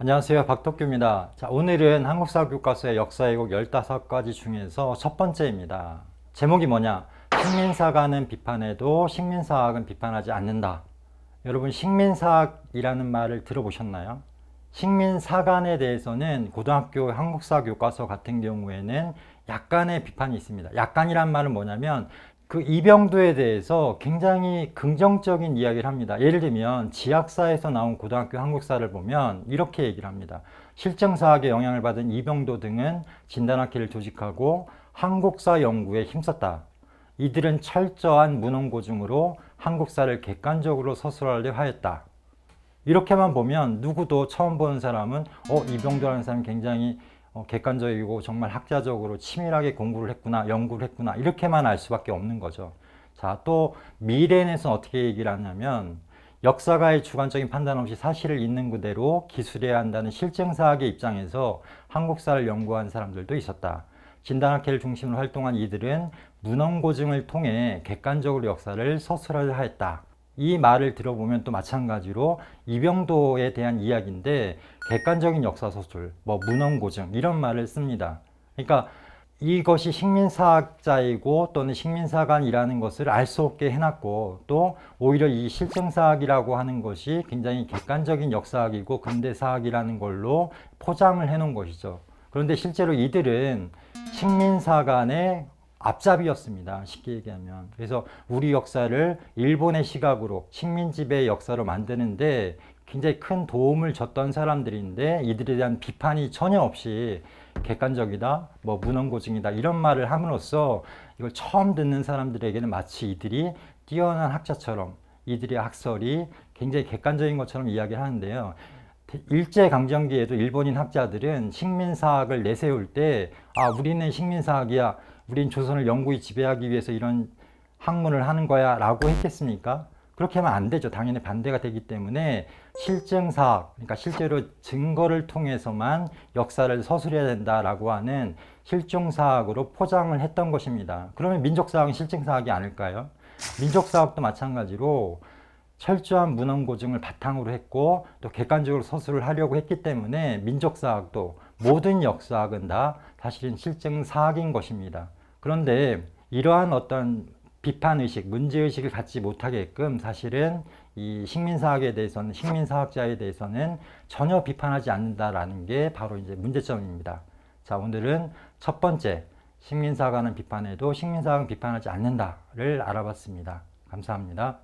안녕하세요. 박덕규입니다. 자, 오늘은 한국사 교과서의 역사 왜곡 15가지 중에서 첫 번째입니다. 제목이 뭐냐? 식민사가는 비판해도 식민사학은 비판하지 않는다. 여러분, 식민사학이라는 말을 들어보셨나요? 식민사관에 대해서는 고등학교 한국사 교과서 같은 경우에는 약간의 비판이 있습니다. 약간이란 말은 뭐냐면 그 이병도에 대해서 굉장히 긍정적인 이야기를 합니다. 예를 들면 지학사에서 나온 고등학교 한국사를 보면 이렇게 얘기를 합니다. 실정사학에 영향을 받은 이병도 등은 진단학회를 조직하고 한국사 연구에 힘썼다. 이들은 철저한 문헌고증으로 한국사를 객관적으로 서술하려 하였다. 이렇게만 보면 누구도 처음 보는 사람은 이병도라는 사람이 굉장히 객관적이고 정말 학자적으로 치밀하게 공부를 했구나, 연구를 했구나, 이렇게만 알 수밖에 없는 거죠. 자, 또 미래에서 어떻게 얘기를 하냐면 역사가의 주관적인 판단 없이 사실을 있는 그대로 기술해야 한다는 실증사학의 입장에서 한국사를 연구한 사람들도 있었다. 진단학회를 중심으로 활동한 이들은 문헌고증을 통해 객관적으로 역사를 서술하려 하였다. 이 말을 들어보면 또 마찬가지로 이병도에 대한 이야기인데 객관적인 역사서술, 문헌고증 이런 말을 씁니다. 그러니까 이것이 식민사학자이고 또는 식민사관이라는 것을 알 수 없게 해놨고, 또 오히려 이 실증사학이라고 하는 것이 굉장히 객관적인 역사학이고 근대사학이라는 걸로 포장을 해놓은 것이죠. 그런데 실제로 이들은 식민사관의 앞잡이였습니다. 쉽게 얘기하면. 그래서 우리 역사를 일본의 시각으로 식민지배의 역사로 만드는데 굉장히 큰 도움을 줬던 사람들인데 이들에 대한 비판이 전혀 없이 객관적이다, 문헌고증이다 이런 말을 함으로써 이걸 처음 듣는 사람들에게는 마치 이들이 뛰어난 학자처럼 이들의 학설이 굉장히 객관적인 것처럼 이야기를 하는데요. 일제강점기에도 일본인 학자들은 식민사학을 내세울 때 우리는 식민사학이야, 우린 조선을 영구히 지배하기 위해서 이런 학문을 하는 거야 라고 했겠습니까? 그렇게 하면 안 되죠. 당연히 반대가 되기 때문에 실증사학, 그러니까 실제로 증거를 통해서만 역사를 서술해야 된다라고 하는 실증사학으로 포장을 했던 것입니다. 그러면 민족사학은 실증사학이 아닐까요? 민족사학도 마찬가지로 철저한 문헌고증을 바탕으로 했고 또 객관적으로 서술을 하려고 했기 때문에 민족사학도 모든 역사학은 다 사실은 실증사학인 것입니다. 그런데 이러한 어떤 비판의식, 문제의식을 갖지 못하게끔 사실은 이 식민사학에 대해서는, 식민사학자에 대해서는 전혀 비판하지 않는다라는 게 바로 이제 문제점입니다. 자, 오늘은 첫 번째, 식민사관은 비판해도 식민사학은 비판하지 않는다를 알아봤습니다. 감사합니다.